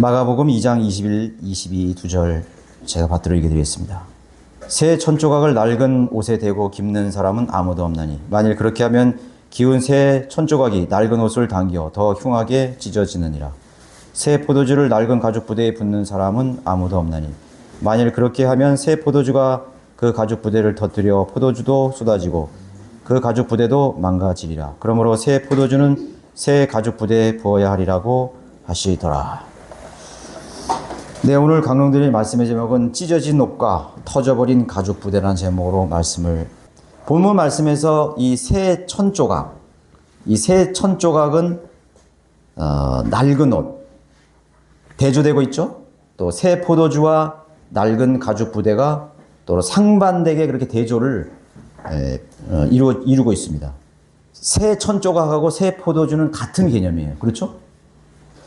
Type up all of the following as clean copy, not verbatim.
마가복음 2장 21, 22, 2절 제가 받들어 읽어드리겠습니다. 새 천조각을 낡은 옷에 대고 깁는 사람은 아무도 없나니 만일 그렇게 하면 기운 새 천조각이 낡은 옷을 당겨 더 흉하게 찢어지느니라. 새 포도주를 낡은 가죽 부대에 붓는 사람은 아무도 없나니 만일 그렇게 하면 새 포도주가 그 가죽 부대를 터뜨려 포도주도 쏟아지고 그 가죽 부대도 망가지리라. 그러므로 새 포도주는 새 가죽 부대에 부어야 하리라고 하시더라. 네, 오늘 강론드릴 말씀의 제목은 찢어진 옷과 터져버린 가죽 부대라는 제목으로 본문 말씀에서 이 새 천조각, 이 새 천조각은 낡은 옷 대조되고 있죠. 또 새 포도주와 낡은 가죽 부대가 또 상반되게 그렇게 대조를 이루고 있습니다. 새 천조각하고 새 포도주는 같은 개념이에요. 그렇죠?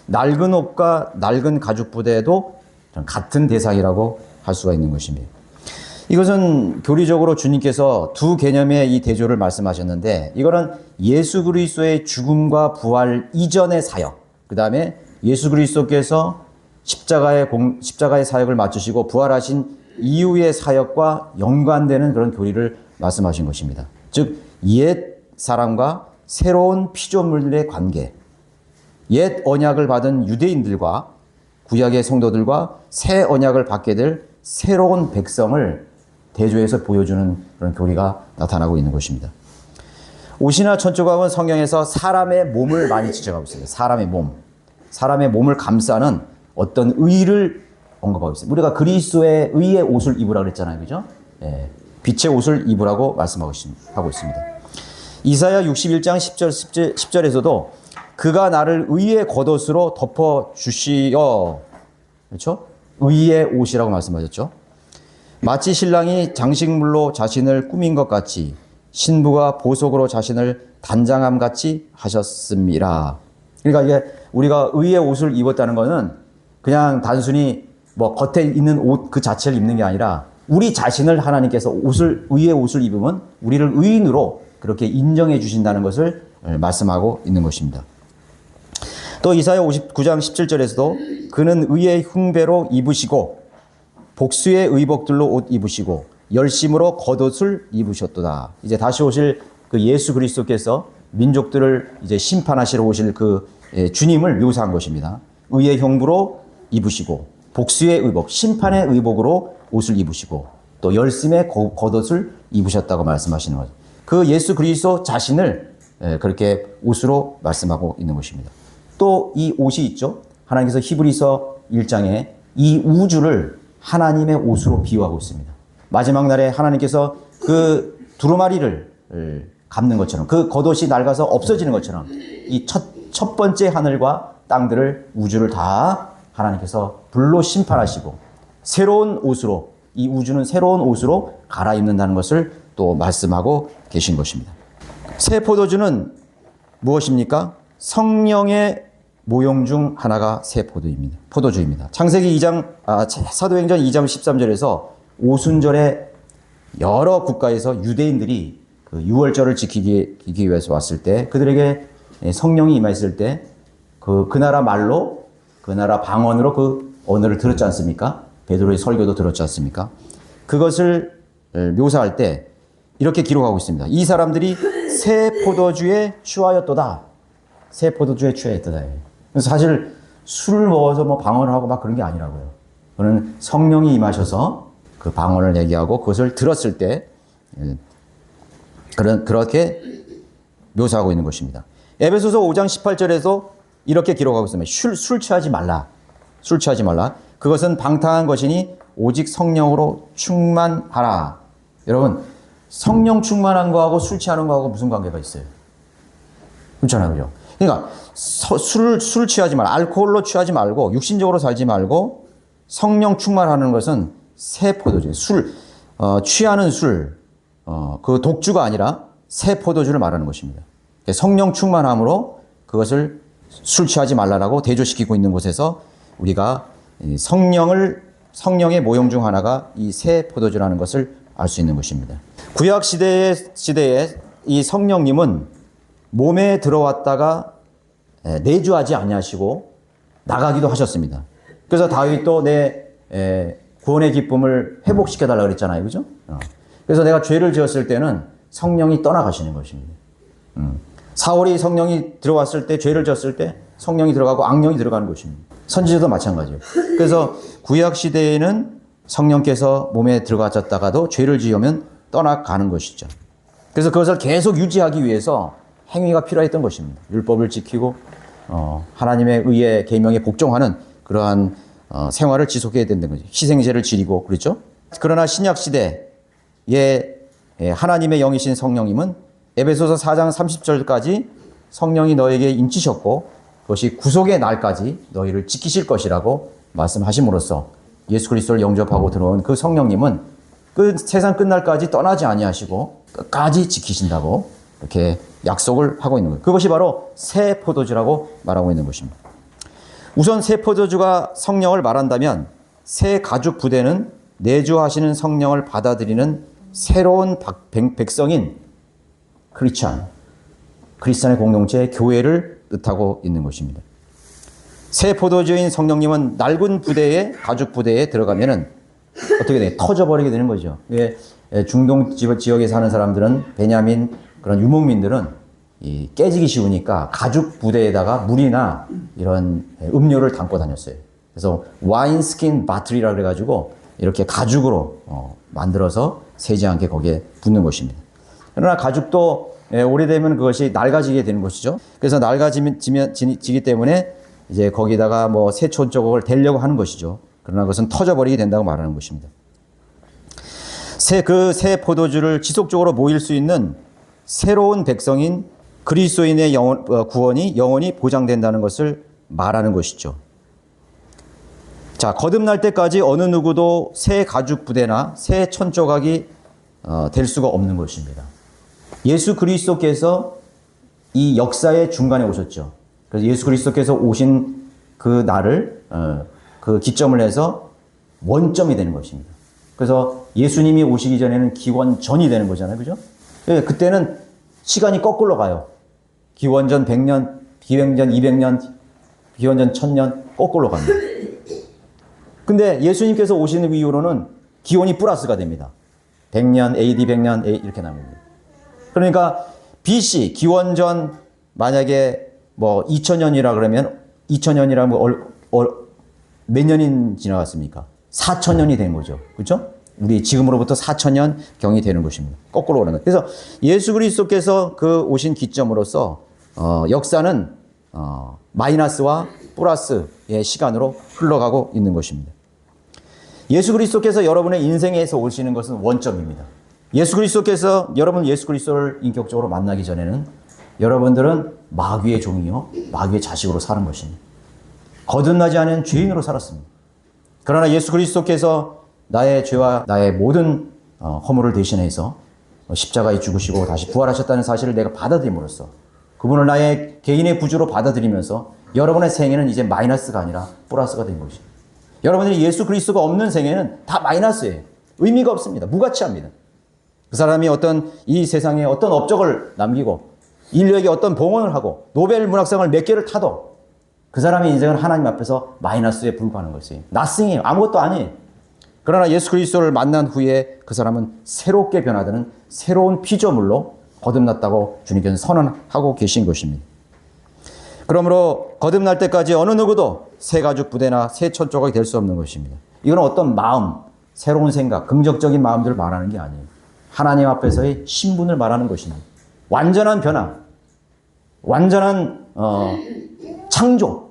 낡은 옷과 낡은 가죽 부대도 같은 대상이라고 할 수가 있는 것입니다. 이것은 교리적으로 주님께서 두 개념의 이 대조를 말씀하셨는데, 이거는 예수 그리스도의 죽음과 부활 이전의 사역, 그 다음에 예수 그리스도께서 십자가의 사역을 마치시고 부활하신 이후의 사역과 연관되는 그런 교리를 말씀하신 것입니다. 즉, 옛 사람과 새로운 피조물들의 관계, 옛 언약을 받은 유대인들과 구약의 성도들과 새 언약을 받게 될 새로운 백성을 대조해서 보여주는 그런 교리가 나타나고 있는 것입니다. 옷이나 천조각은 성경에서 사람의 몸을 많이 지적하고 있습니다. 사람의 몸을 감싸는 어떤 의를 언급하고 있습니다. 우리가 그리스도의 의의 옷을 입으라고 그랬잖아요. 그죠? 예, 빛의 옷을 입으라고 말씀하고 있습니다. 이사야 61장 10절에서도 그가 나를 의의 겉옷으로 덮어주시어, 그렇죠? 의의 옷이라고 말씀하셨죠. 마치 신랑이 장식물로 자신을 꾸민 것 같이 신부가 보석으로 자신을 단장함 같이 하셨습니다. 그러니까 이게 우리가 의의 옷을 입었다는 것은 그냥 단순히 뭐 겉에 있는 옷 그 자체를 입는 게 아니라 우리 자신을 하나님께서 의의 옷을 입으면 우리를 의인으로 그렇게 인정해 주신다는 것을 말씀하고 있는 것입니다. 또 이사야 59장 17절에서도 그는 의의 흉배로 입으시고 복수의 의복들로 옷 입으시고 열심으로 겉옷을 입으셨도다. 이제 다시 오실 그 예수 그리스도께서 민족들을 이제 심판하시러 오실 그 주님을 묘사한 것입니다. 의의 흉부로 입으시고 복수의 의복, 심판의 의복으로 옷을 입으시고 또 열심의 겉옷을 입으셨다고 말씀하시는 거죠. 그 예수 그리스도 자신을 그렇게 옷으로 말씀하고 있는 것입니다. 또 이 옷이 있죠. 하나님께서 히브리서 1장에 이 우주를 하나님의 옷으로 비유하고 있습니다. 마지막 날에 하나님께서 그 두루마리를 감는 것처럼, 그 겉옷이 낡아서 없어지는 것처럼 이 첫 번째 하늘과 땅들을, 우주를 다 하나님께서 불로 심판하시고 새로운 옷으로, 이 우주는 새로운 옷으로 갈아입는다는 것을 또 말씀하고 계신 것입니다. 새 포도주는 무엇입니까? 성령의 모형 중 하나가 새 포도주입니다. 창세기 2장, 사도행전 2장 13절에서 오순절에 여러 국가에서 유대인들이 그 유월절을 지키기 위해서 왔을 때 그들에게 성령이 임했을 때 그 나라 말로, 그 나라 방언으로 그 언어를 들었지 않습니까? 베드로의 설교도 들었지 않습니까? 그것을 묘사할 때 이렇게 기록하고 있습니다. 이 사람들이 새 포도주에 취하였도다. 새 포도주에 취하였도다. 그래서 사실 술을 먹어서 뭐 방언을 하고 막 그런 게 아니라고요. 그는 성령이 임하셔서 그 방언을 얘기하고 그것을 들었을 때 그렇게 묘사하고 있는 것입니다. 에베소서 5장 18절에서 이렇게 기록하고 있습니다. 술 취하지 말라. 술 취하지 말라. 그것은 방탕한 것이니 오직 성령으로 충만하라. 여러분, 성령 충만한 거하고 술 취하는 거하고 무슨 관계가 있어요? 그렇잖아요. 그죠? 그러니까 술 취하지 말고, 알코올로 취하지 말고, 육신적으로 살지 말고, 성령 충만하는 것은 새 포도주, 취하는 술, 그 독주가 아니라 새 포도주를 말하는 것입니다. 성령 충만함으로 그것을 술 취하지 말라라고 대조시키고 있는 곳에서 우리가 성령의 모형 중 하나가 이 새 포도주라는 것을 알 수 있는 것입니다. 구약 시대에 이 성령님은 몸에 들어왔다가 내주하지 아니하시고 나가기도 하셨습니다. 그래서 다윗도 내 구원의 기쁨을 회복시켜달라고 그랬잖아요. 그죠? 그래서 내가 죄를 지었을 때는 성령이 떠나가시는 것입니다. 사울이 성령이 들어왔을 때, 죄를 지었을 때 성령이 들어가고 악령이 들어가는 것입니다. 선지자도 마찬가지예요. 그래서 구약 시대에는 성령께서 몸에 들어가셨다가도 죄를 지으면 떠나가는 것이죠. 그래서 그것을 계속 유지하기 위해서 행위가 필요했던 것입니다. 율법을 지키고 하나님의 의의 계명에 복종하는 그러한 생활을 지속해야 된다는 거죠. 희생제를 지리고 그렇죠. 그러나 신약 시대에 하나님의 영이신 성령님은 에베소서 4장 30절까지 성령이 너에게 인치셨고 그것이 구속의 날까지 너희를 지키실 것이라고 말씀하심으로써 예수 그리스도를 영접하고 들어온 그 성령님은 그 세상 끝날까지 떠나지 아니하시고 끝까지 지키신다고 이렇게 약속을 하고 있는 거예요. 그것이 바로 새 포도주라고 말하고 있는 것입니다. 우선 새 포도주가 성령을 말한다면 새 가죽 부대는 내주하시는 성령을 받아들이는 새로운 백성인 크리스찬의 공동체, 교회를 뜻하고 있는 것입니다. 새 포도주인 성령님은 낡은 부대에, 가죽 부대에 들어가면은 어떻게 돼? 터져버리게 되는 거죠. 중동 지역에 사는 사람들은, 베냐민 그런 유목민들은 깨지기 쉬우니까 가죽 부대에다가 물이나 이런 음료를 담고 다녔어요. 그래서 와인 스킨 바틀이라 그래가지고 이렇게 가죽으로 만들어서 새지 않게 거기에 붓는 것입니다. 그러나 가죽도 오래되면 그것이 낡아지게 되는 것이죠. 그래서 낡아지기 때문에 이제 거기다가 뭐 새초 조각을 대려고 하는 것이죠. 그러나 그것은 터져버리게 된다고 말하는 것입니다. 새 포도주를 지속적으로 모일 수 있는 새로운 백성인 그리스도인의 구원이 영원히 보장된다는 것을 말하는 것이죠. 자, 거듭날 때까지 어느 누구도 새 가죽 부대나 새 천조각이 될 수가 없는 것입니다. 예수 그리스도께서 이 역사의 중간에 오셨죠. 그래서 예수 그리스도께서 오신 그 날을 그 기점을 해서 원점이 되는 것입니다. 그래서 예수님이 오시기 전에는 기원전이 되는 거잖아요. 그죠? 그때는 시간이 거꾸로 가요. 기원전 100년, 기원전 200년, 기원전 1000년 거꾸로 갑니다. 근데 예수님께서 오시는 이후로는 기원이 플러스가 됩니다. 100년, AD 100년 이렇게 납니다. 그러니까 BC, 기원전 만약에 뭐 2000년이라 그러면 2000년이라면 몇 년이 지나갔습니까? 4000년이 된 거죠. 그렇죠? 우리 지금으로부터 4000년 경이 되는 것입니다. 거꾸로 오는 것. 그래서 예수 그리스도께서 그 오신 기점으로서 역사는 마이너스와 플러스의 시간으로 흘러가고 있는 것입니다. 예수 그리스도께서 여러분의 인생에서 오시는 것은 원점입니다. 예수 그리스도를 인격적으로 만나기 전에는 여러분들은 마귀의 종이요, 마귀의 자식으로 사는 것입니다. 거듭나지 않은 죄인으로 살았습니다. 그러나 예수 그리스도께서 나의 죄와 나의 모든 허물을 대신해서 십자가에 죽으시고 다시 부활하셨다는 사실을 내가 받아들임으로써 그분을 나의 개인의 구주로 받아들이면서 여러분의 생애는 이제 마이너스가 아니라 플러스가 된 것입니다. 여러분들이 예수 그리스도가 없는 생애는 다 마이너스예요. 의미가 없습니다. 무가치합니다. 그 사람이 이 세상에 어떤 업적을 남기고 인류에게 어떤 봉헌을 하고 노벨 문학상을 몇 개를 타도 그 사람의 인생은 하나님 앞에서 마이너스에 불과하는 것이에요. nothing이에요. 아무것도 아니에요. 그러나 예수 그리스도를 만난 후에 그 사람은 새롭게 변화되는 새로운 피조물로 거듭났다고 주님께서 선언하고 계신 것입니다. 그러므로 거듭날 때까지 어느 누구도 새 가죽 부대나 새 천조각이 될 수 없는 것입니다. 이건 어떤 마음, 새로운 생각, 긍정적인 마음들을 말하는 게 아니에요. 하나님 앞에서의 신분을 말하는 것입니다. 완전한 변화, 완전한 창조,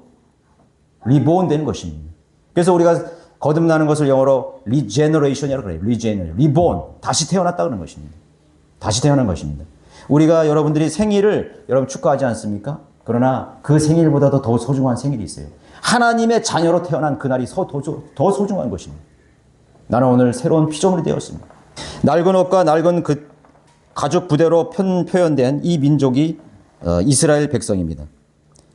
리본 되는 것입니다. 그래서 우리가 거듭나는 것을 영어로 regeneration이라고 그래요. 리본, 다시 태어났다 그러는 것입니다. 다시 태어난 것입니다. 우리가 여러분들이 생일을 여러분 축하하지 않습니까? 그러나 그 생일보다도 더 소중한 생일이 있어요. 하나님의 자녀로 태어난 그날이 더 소중한 것입니다. 나는 오늘 새로운 피조물이 되었습니다. 낡은 옷과 낡은 그 가죽 부대로 표현된 이 민족이 이스라엘 백성입니다.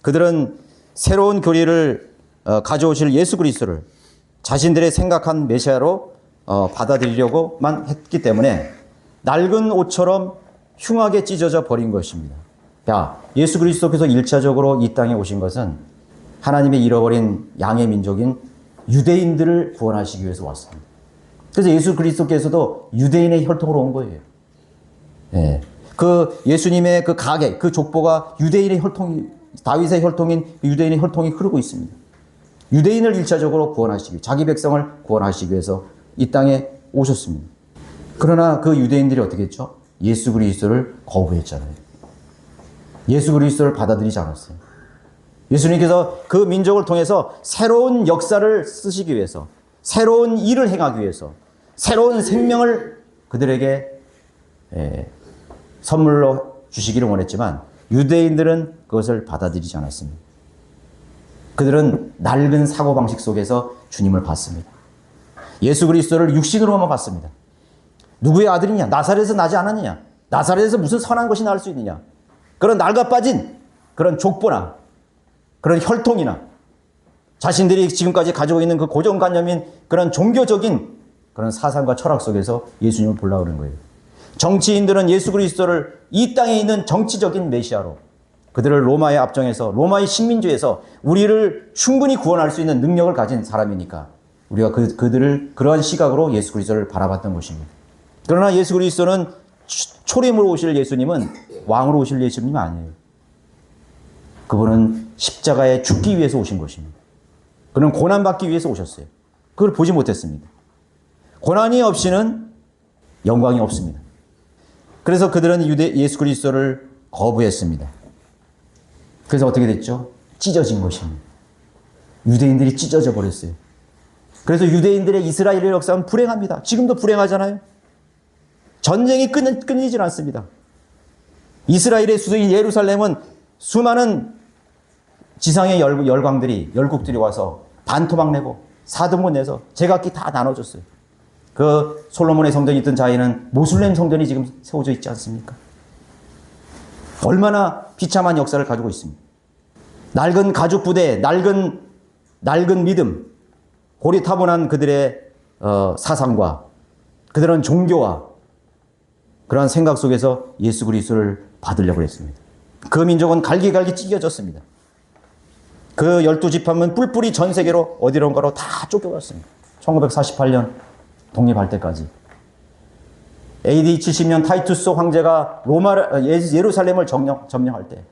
그들은 새로운 교리를 가져오실 예수 그리스도를 자신들의 생각한 메시아로 받아들이려고만 했기 때문에 낡은 옷처럼 흉하게 찢어져 버린 것입니다. 예수 그리스도께서 1차적으로 이 땅에 오신 것은 하나님의 잃어버린 양의 민족인 유대인들을 구원하시기 위해서 왔습니다. 그래서 예수 그리스도께서도 유대인의 혈통으로 온 거예요. 예. 그 예수님의 그 가계, 그 족보가 유대인의 혈통이, 다윗의 혈통인 유대인의 혈통이 흐르고 있습니다. 유대인을 1차적으로 구원하시기, 자기 백성을 구원하시기 위해서 이 땅에 오셨습니다. 그러나 그 유대인들이 어떻게 했죠? 예수 그리스도를 거부했잖아요. 예수 그리스도를 받아들이지 않았어요. 예수님께서 그 민족을 통해서 새로운 역사를 쓰시기 위해서, 새로운 일을 행하기 위해서, 새로운 생명을 그들에게 선물로 주시기를 원했지만 유대인들은 그것을 받아들이지 않았습니다. 그들은 낡은 사고방식 속에서 주님을 봤습니다. 예수 그리스도를 육신으로만 봤습니다. 누구의 아들이냐? 나사렛에서 나지 않았느냐? 나사렛에서 무슨 선한 것이 나올 수 있느냐? 그런 낡아 빠진 그런 족보나 그런 혈통이나 자신들이 지금까지 가지고 있는 그 고정관념인 그런 종교적인 그런 사상과 철학 속에서 예수님을 보려고 그러는 거예요. 정치인들은 예수 그리스도를 이 땅에 있는 정치적인 메시아로, 그들을 로마의 압정에서, 로마의 식민지에서 우리를 충분히 구원할 수 있는 능력을 가진 사람이니까 우리가 그들을 그러한 시각으로 예수 그리스도를 바라봤던 것입니다. 그러나 예수 그리스도는 초림으로 오실 예수님은, 왕으로 오실 예수님이 아니에요. 그분은 십자가에 죽기 위해서 오신 것입니다. 그는 고난받기 위해서 오셨어요. 그걸 보지 못했습니다. 고난이 없이는 영광이 없습니다. 그래서 그들은 예수 그리스도를 거부했습니다. 그래서 어떻게 됐죠? 찢어진 것입니다. 유대인들이 찢어져 버렸어요. 그래서 유대인들의 이스라엘의 역사는 불행합니다. 지금도 불행하잖아요. 전쟁이 끊이질 않습니다. 이스라엘의 수도인 예루살렘은 수많은 지상의 열강들이, 열국들이 와서 반토막 내고 사등분 내서 제각기 다 나눠줬어요. 그 솔로몬의 성전이 있던 자리에는 모슬렘 성전이 지금 세워져 있지 않습니까? 얼마나 비참한 역사를 가지고 있습니다. 낡은 가죽 부대, 낡은 믿음, 고리타분한 그들의 사상과 그들은 종교와 그러한 생각 속에서 예수 그리스도를 받으려고 했습니다. 그 민족은 갈기갈기 찢겨졌습니다. 그 12지파는 뿔뿔이 전 세계로 어디론가로 다 쫓겨갔습니다. 1948년 독립할 때까지. AD 70년 타이투스 황제가 예루살렘을 점령할 때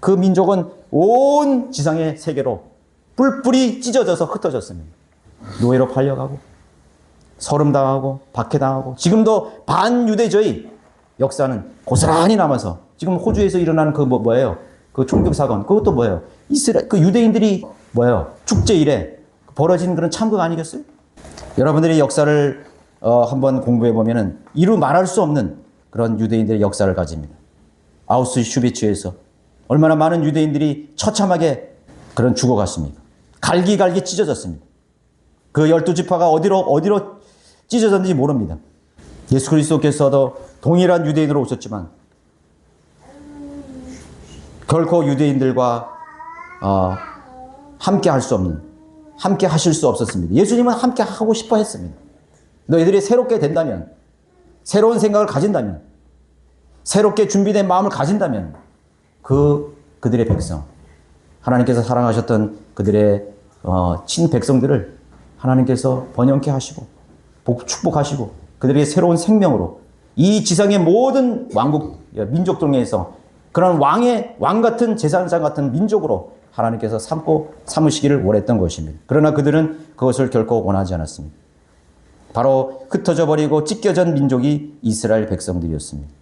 그 민족은 온 지상의 세계로 뿔뿔이 찢어져서 흩어졌습니다. 노예로 팔려가고 서름당하고 박해당하고 지금도 반유대주의 역사는 고스란히 남아서 지금 호주에서 일어나는 그 뭐예요? 그 총격 사건 그것도 뭐예요? 그 유대인들이 뭐예요? 축제 이래 벌어진 그런 참극 아니겠어요? 여러분들이 역사를 한번 공부해 보면은 이루 말할 수 없는 그런 유대인들의 역사를 가집니다. 아우슈비츠에서 얼마나 많은 유대인들이 처참하게 그런 죽어갔습니까? 갈기갈기 찢어졌습니다. 그 12지파가 어디로 찢어졌는지 모릅니다. 예수 그리스도께서도 동일한 유대인으로 오셨지만 결코 유대인들과 함께 할 수 없는, 함께 하실 수 없었습니다. 예수님은 함께 하고 싶어 했습니다. 너희들이 새롭게 된다면, 새로운 생각을 가진다면, 새롭게 준비된 마음을 가진다면 그들의 백성, 하나님께서 사랑하셨던 그들의 친백성들을 하나님께서 번영케 하시고 축복하시고 그들에게 새로운 생명으로 이 지상의 모든 왕국, 민족 중에서 그런 왕 같은 제사장 같은 민족으로 하나님께서 삼으시기를 원했던 것입니다. 그러나 그들은 그것을 결코 원하지 않았습니다. 바로 흩어져 버리고 찢겨진 민족이 이스라엘 백성들이었습니다.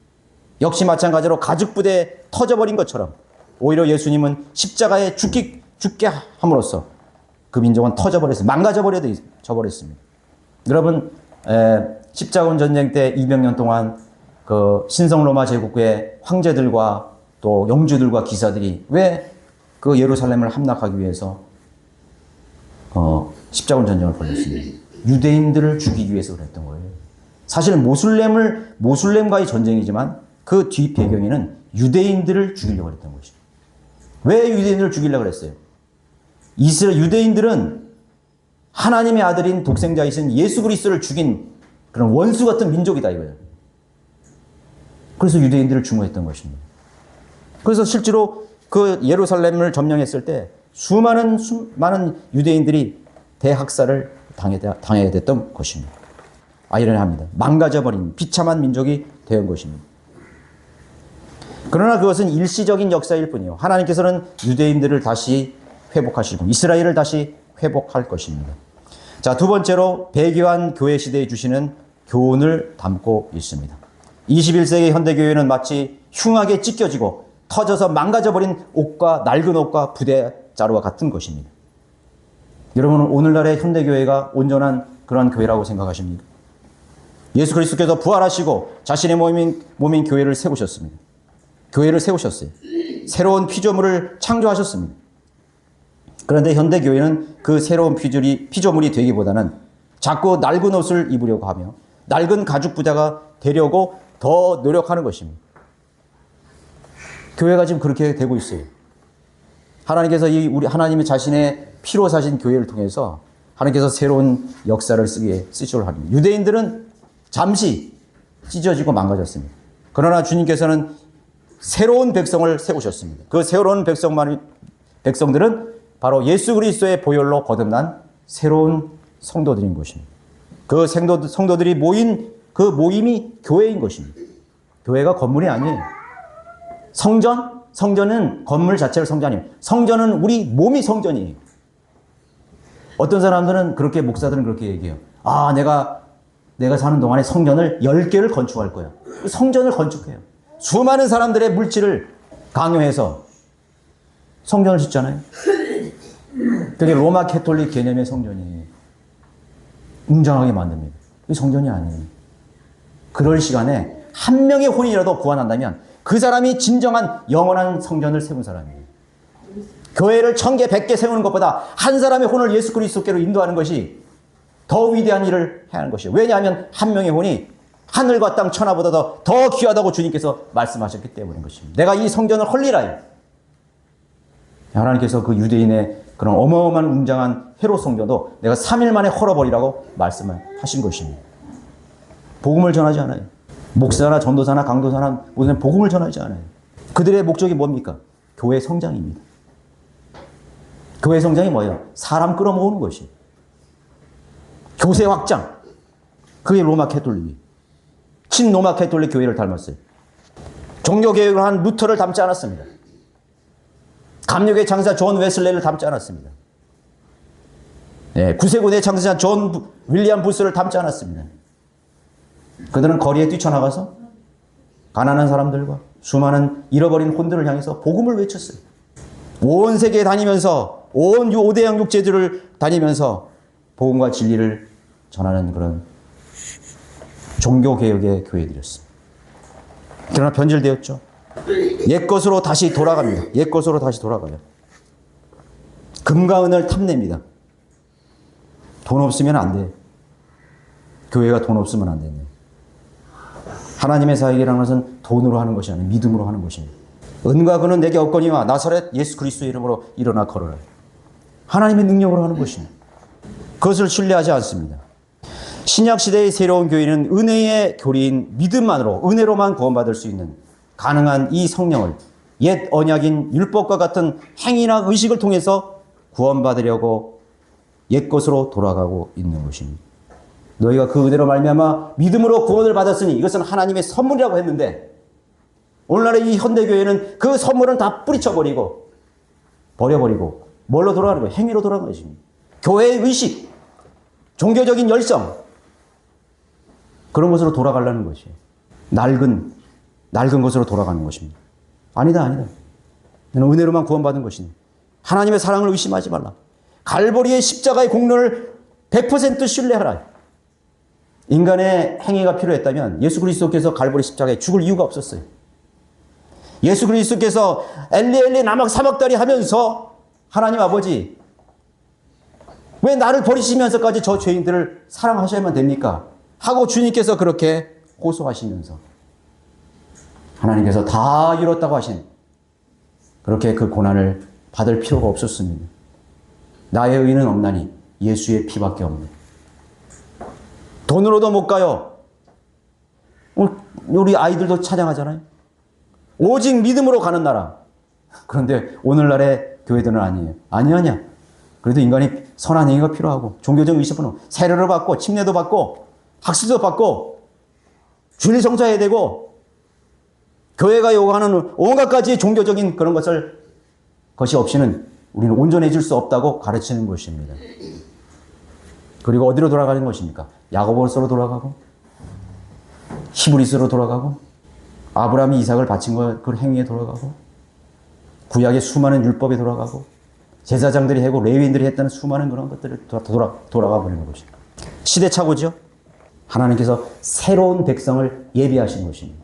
역시 마찬가지로 가죽부대에 터져버린 것처럼 오히려 예수님은 십자가에 죽게 함으로써 그 민족은 터져버렸습니다. 망가져버렸습니다. 여러분, 십자군 전쟁 때 200년 동안 그 신성로마 제국의 황제들과 또 영주들과 기사들이 왜 그 예루살렘을 함락하기 위해서 십자군 전쟁을 벌였습니다. 유대인들을 죽이기 위해서 그랬던 거예요. 사실 모슬렘과의 전쟁이지만 그 뒤 배경에는 유대인들을 죽이려고 했던 것이죠. 왜 유대인들을 죽이려고 했어요? 유대인들은 하나님의 아들인 독생자이신 예수 그리스도를 죽인 그런 원수 같은 민족이다 이거예요. 그래서 유대인들을 증오했던 것입니다. 그래서 실제로 그 예루살렘을 점령했을 때 많은 유대인들이 대학살을 당해야 됐던 것입니다. 아이러니합니다. 망가져버린 비참한 민족이 된 것입니다. 그러나 그것은 일시적인 역사일 뿐이요. 하나님께서는 유대인들을 다시 회복하시고 이스라엘을 다시 회복할 것입니다. 자, 두 번째로 배교한 교회 시대에 주시는 교훈을 담고 있습니다. 21세기 현대교회는 마치 흉하게 찢겨지고 터져서 망가져버린 옷과 낡은 옷과 부대자루와 같은 것입니다. 여러분은 오늘날의 현대교회가 온전한 그러한 교회라고 생각하십니까? 예수 그리스도께서 부활하시고 자신의 몸인 교회를 세우셨습니다. 교회를 세우셨어요. 새로운 피조물을 창조하셨습니다. 그런데 현대교회는 그 새로운 피조물이 되기보다는 자꾸 낡은 옷을 입으려고 하며 낡은 가죽 부자가 되려고 더 노력하는 것입니다. 교회가 지금 그렇게 되고 있어요. 하나님께서 우리 하나님이 자신의 피로 사신 교회를 통해서 하나님께서 새로운 역사를 쓰시려 합니다. 유대인들은 잠시 찢어지고 망가졌습니다. 그러나 주님께서는 새로운 백성을 세우셨습니다. 그 새로운 백성들은 바로 예수 그리스도의 보혈로 거듭난 새로운 성도들인 것입니다. 그 성도들이 모인 그 모임이 교회인 것입니다. 교회가 건물이 아니에요. 성전은 건물 자체를 성전이 아니에요. 성전은 우리 몸이 성전이에요. 어떤 사람들은 목사들은 그렇게 얘기해요. 아, 내가 사는 동안에 성전을 10개를 건축할 거야. 성전을 건축해요. 수많은 사람들의 물질을 강요해서 성전을 짓잖아요. 그게 로마 캐톨릭 개념의 성전이에요. 웅장하게 만듭니다. 이게 성전이 아니에요. 그럴 시간에 한 명의 혼이라도 구원한다면 그 사람이 진정한 영원한 성전을 세운 사람이에요. 교회를 1000개, 100개 세우는 것보다 한 사람의 혼을 예수 그리스도께로 인도하는 것이 더 위대한 일을 해야 하는 것이에요. 왜냐하면 한 명의 혼이 하늘과 땅 천하보다 더 귀하다고 주님께서 말씀하셨기 때문인 것입니다. 내가 이 성전을 헐리라요. 하나님께서 그 유대인의 그런 어마어마한 웅장한 헤롯 성전도 내가 3일 만에 헐어버리라고 말씀을 하신 것입니다. 복음을 전하지 않아요. 목사나 전도사나 강도사나 무슨 복음을 전하지 않아요. 그들의 목적이 뭡니까? 교회 성장입니다. 교회 성장이 뭐예요? 사람 끌어모으는 것이에요. 교세 확장. 그게 로마 캐톨릭이. 친로마 캐톨릭 교회를 닮았어요. 종교개혁을 한 루터를 닮지 않았습니다. 감력의 장사 존 웨슬레를 닮지 않았습니다. 네, 구세군의 장사자 존 윌리엄 부스를 닮지 않았습니다. 그들은 거리에 뛰쳐나가서 가난한 사람들과 수많은 잃어버린 혼들을 향해서 복음을 외쳤어요. 온 세계에 다니면서 온 5대양 육제들을 다니면서 복음과 진리를 전하는 그런 종교개혁의 교회들이었습니다. 그러나 변질되었죠. 옛것으로 다시 돌아갑니다. 옛것으로 다시 돌아가요. 금과 은을 탐냅니다. 돈 없으면 안 돼. 교회가 돈 없으면 안 되네. 하나님의 사역이라는 것은 돈으로 하는 것이 아니라 믿음으로 하는 것입니다. 은과 금은 내게 없거니와 나사렛 예수 그리스도의 이름으로 일어나 걸어라. 하나님의 능력으로 하는 것입니다. 그것을 신뢰하지 않습니다. 신약시대의 새로운 교회는 은혜의 교리인 믿음만으로 은혜로만 구원받을 수 있는 가능한 이 성령을 옛 언약인 율법과 같은 행위나 의식을 통해서 구원받으려고 옛것으로 돌아가고 있는 것입니다. 너희가 그 은혜로 말미암아 믿음으로 구원을 받았으니 이것은 하나님의 선물이라고 했는데 오늘날의 이 현대교회는 그 선물은 다 뿌리쳐버리고 버려버리고 뭘로 돌아가는 거예요? 행위로 돌아가는 것입니다. 교회의 의식, 종교적인 열성 그런 것으로 돌아가려는 것이에요. 낡은 것으로 돌아가는 것입니다. 아니다. 너는 은혜로만 구원받은 것이니 하나님의 사랑을 의심하지 말라. 갈보리의 십자가의 공로를 100% 신뢰하라. 인간의 행위가 필요했다면 예수 그리스도께서 갈보리 십자가에 죽을 이유가 없었어요. 예수 그리스도께서 엘리 엘리 나막 사막다리 하면서 하나님 아버지 왜 나를 버리시면서까지 저 죄인들을 사랑하셔야만 됩니까? 하고 주님께서 그렇게 호소하시면서 하나님께서 다 이뤘다고 하신 그렇게 그 고난을 받을 필요가 없었습니다. 나의 의는 없나니 예수의 피밖에 없네. 돈으로도 못 가요. 우리 아이들도 찬양하잖아요. 오직 믿음으로 가는 나라. 그런데 오늘날의 교회들은 아니에요. 아니야. 그래도 인간이 선한 행위가 필요하고 종교적 의식은 세례를 받고 침례도 받고 학습도 받고 주일 성사해야 되고 교회가 요구하는 온갖 가지의 종교적인 그런 것이 없이는 우리는 온전해질 수 없다고 가르치는 것입니다. 그리고 어디로 돌아가는 것입니까? 야고보서로 돌아가고 히브리서로 돌아가고 아브라함이 이삭을 바친 그 행위에 돌아가고 구약의 수많은 율법에 돌아가고 제사장들이 하고 레위인들이 했다는 수많은 그런 것들을 돌아가 버리는 것입니다. 시대착오죠. 하나님께서 새로운 백성을 예비하신 것입니다.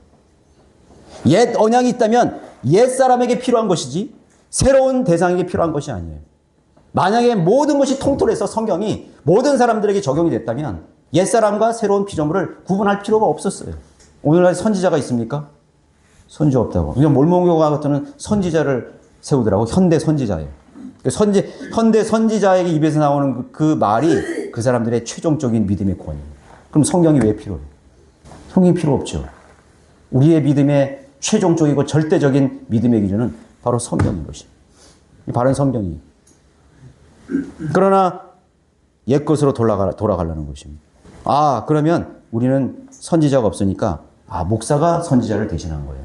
옛 언약이 있다면 옛 사람에게 필요한 것이지 새로운 대상에게 필요한 것이 아니에요. 만약에 모든 것이 통틀어서 성경이 모든 사람들에게 적용이 됐다면 옛 사람과 새로운 피조물을 구분할 필요가 없었어요. 오늘날 선지자가 있습니까? 선지자 없다고. 그냥 몰몬교가 같은 선지자를 세우더라고. 현대 선지자예요. 현대 선지자에게 입에서 나오는 그 말이 그 사람들의 최종적인 믿음의 권위예요. 그럼 성경이 왜 필요해요? 성경이 필요 없죠. 우리의 믿음의 최종적이고 절대적인 믿음의 기준은 바로 성경인 것이에요. 이 바른 성경이. 그러나 옛것으로 돌아가려는 것입니다. 그러면 우리는 선지자가 없으니까 목사가 선지자를 대신한 거예요.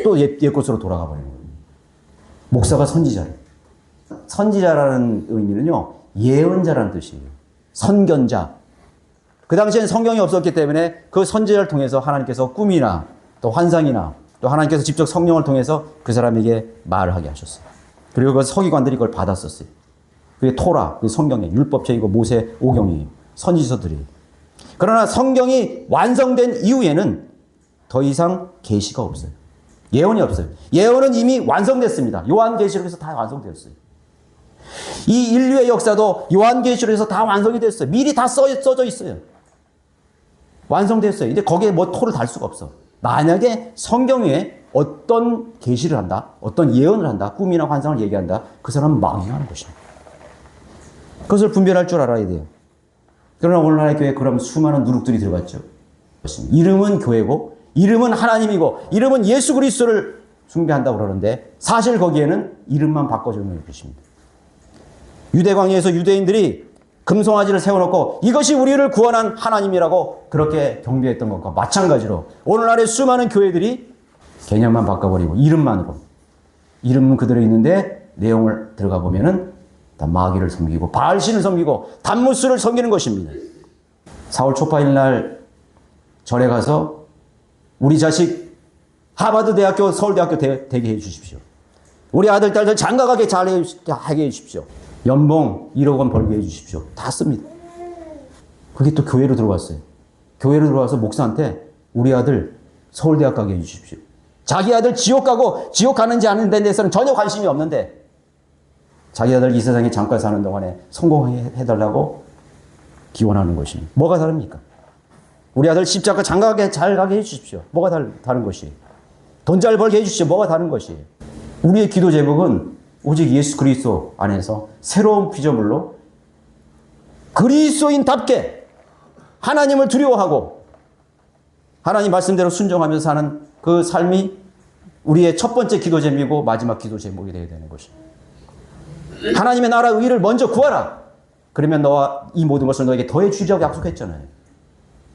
또 옛것으로 돌아가 버리는 거예요. 목사가 선지자를. 선지자라는 의미는요, 예언자라는 뜻이에요. 선견자. 그 당시에는 성경이 없었기 때문에 그 선지자를 통해서 하나님께서 꿈이나 또 환상이나 또 하나님께서 직접 성령을 통해서 그 사람에게 말을 하게 하셨어요. 그리고 그 서기관들이 그걸 받았었어요. 그게 토라, 그게 성경의 율법책이고 모세 오경이에요. 선지서들이. 그러나 성경이 완성된 이후에는 더 이상 계시가 없어요. 예언이 없어요. 예언은 이미 완성됐습니다. 요한계시록에서 다 완성되었어요. 이 인류의 역사도 요한계시록에서 다 완성이 됐어요. 미리 다 써져 있어요. 완성됐어요. 근데 거기에 뭐 토를 달 수가 없어. 만약에 성경 외에 어떤 계시를 한다, 어떤 예언을 한다, 꿈이나 환상을 얘기한다, 그 사람은 망해하는 것입니다. 그것을 분별할 줄 알아야 돼요. 그러나 오늘날의 교회에 그럼 수많은 누룩들이 들어갔죠. 이름은 교회고, 이름은 하나님이고, 이름은 예수 그리스도를 숭배한다고 그러는데 사실 거기에는 이름만 바꿔주는 것입니다. 유대광야에서 유대인들이 금송아지를 세워놓고 이것이 우리를 구원한 하나님이라고 그렇게 경배했던 것과 마찬가지로 오늘날의 수많은 교회들이 개념만 바꿔버리고 이름만으로, 이름은 그대로 있는데 내용을 들어가 보면은 다 마귀를 섬기고 바알신을 섬기고 단무스를 섬기는 것입니다. 4월 초파일 날 절에 가서 우리 자식 하버드 대학교, 서울대학교 되게 해 주십시오. 우리 아들, 딸들 장가가게 하게 해 주십시오. 연봉 1억 원 벌게 해 주십시오. 다 씁니다. 그게 또 교회로 들어왔어요. 교회로 들어와서 목사한테 우리 아들 서울대학 가게 해 주십시오. 자기 아들 지옥 가고 지옥 가는지 아는 데 대해서는 전혀 관심이 없는데 자기 아들 이 세상에 잠깐 사는 동안에 성공하게 해달라고 기원하는 것입니다. 뭐가 다릅니까? 우리 아들 십자가 장가가게 잘 가게 해 주십시오. 뭐가 다른 것이에요? 돈 잘 벌게 해 주십시오. 뭐가 다른 것이에요? 우리의 기도 제목은 오직 예수 그리스도 안에서 새로운 피조물로 그리스도인답게 하나님을 두려워하고 하나님 말씀대로 순종하면서 사는 그 삶이 우리의 첫 번째 기도 제목이고 마지막 기도 제목이 되어야 되는 것입니다. 하나님의 나라 의를 먼저 구하라. 그러면 너와 이 모든 것을 너에게 더해 주리라고 약속했잖아요.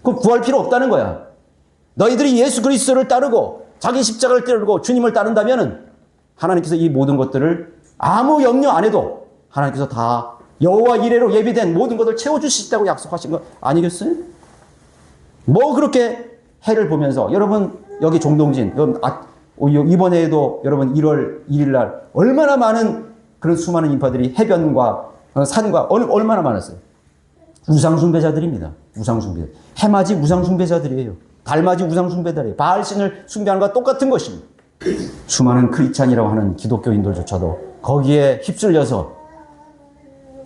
그럼 구할 필요 없다는 거야. 너희들이 예수 그리스도를 따르고 자기 십자가를 따르고 주님을 따른다면은 하나님께서 이 모든 것들을 아무 염려 안 해도 하나님께서 다 여호와 이레로 예비된 모든 것을 채워주시겠다고 약속하신 거 아니겠어요? 뭐 그렇게 해를 보면서 여러분 여기 종동진 이번에도 여러분 1월 1일 날 얼마나 많은 그런 수많은 인파들이 해변과 산과 얼마나 많았어요. 우상숭배자들입니다. 우상숭배자. 해맞이 우상숭배자들이에요. 달맞이 우상숭배자들이에요. 바알신을 숭배하는 것과 똑같은 것입니다. 수많은 크리스찬이라고 하는 기독교인들조차도 거기에 휩쓸려서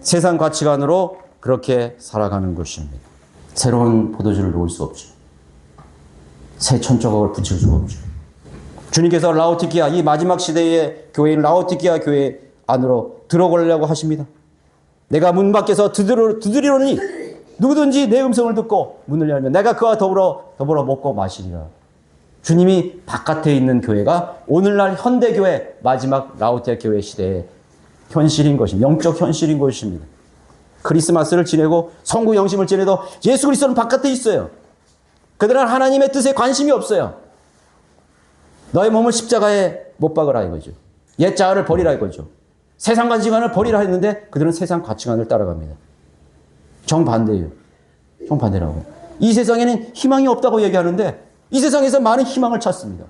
세상 가치관으로 그렇게 살아가는 것입니다. 새로운 포도주를 놓을 수 없죠. 새 천조각을 붙일 수가 없죠. 주님께서 라오디게아 이 마지막 시대의 교회인 라오디게아 교회 안으로 들어가려고 하십니다. 내가 문 밖에서 두드리노니 누구든지 내 음성을 듣고 문을 열면 내가 그와 더불어 먹고 마시리라. 주님이 바깥에 있는 교회가 오늘날 현대교회 마지막 라오디게아 교회 시대에 현실인 것입니다. 영적 현실인 것입니다. 크리스마스를 지내고 성구 영심을 지내도 예수 그리스도는 바깥에 있어요. 그들은 하나님의 뜻에 관심이 없어요. 너의 몸을 십자가에 못 박으라 이거죠. 옛 자아를 버리라 이거죠. 세상 가치관을 버리라 했는데 그들은 세상 가치관을 따라갑니다. 정반대예요. 정반대라고. 이 세상에는 희망이 없다고 얘기하는데 이 세상에서 많은 희망을 찾습니다.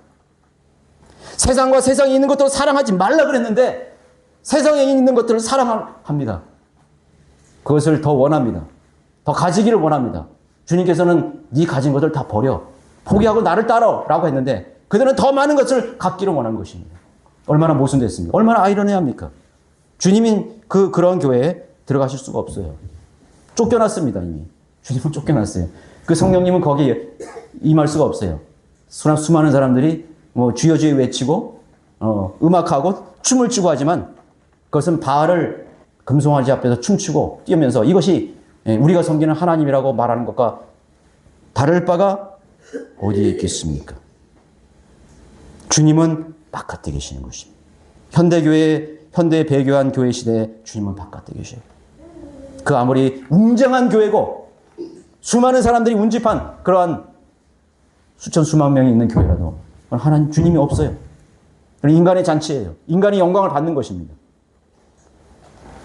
세상과 세상에 있는 것들을 사랑하지 말라 그랬는데 세상에 있는 것들을 사랑합니다. 그것을 더 원합니다. 더 가지기를 원합니다. 주님께서는 네 가진 것을 다 버려. 포기하고 나를 따라라고 했는데 그들은 더 많은 것을 갖기를 원하는 것입니다. 얼마나 모순됐습니까? 얼마나 아이러니합니까? 주님인 그런 교회에 들어가실 수가 없어요. 쫓겨났습니다, 이미. 주님은 쫓겨났어요. 그 성령님은 거기에 임할 수가 없어요. 수많은 사람들이 주여 주여 외치고 음악하고 춤을 추고 하지만 그것은 바알을 금송아지 앞에서 춤추고 뛰면서 이것이 우리가 섬기는 하나님이라고 말하는 것과 다를 바가 어디에 있겠습니까? 주님은 바깥에 계시는 것입니다. 현대 배교한 교회 시대에 주님은 바깥에 계셔요. 그 아무리 웅장한 교회고 수많은 사람들이 운집한 그러한 수만 명이 있는 교회라도 하나님 주님이 없어요. 인간의 잔치예요. 인간이 영광을 받는 것입니다.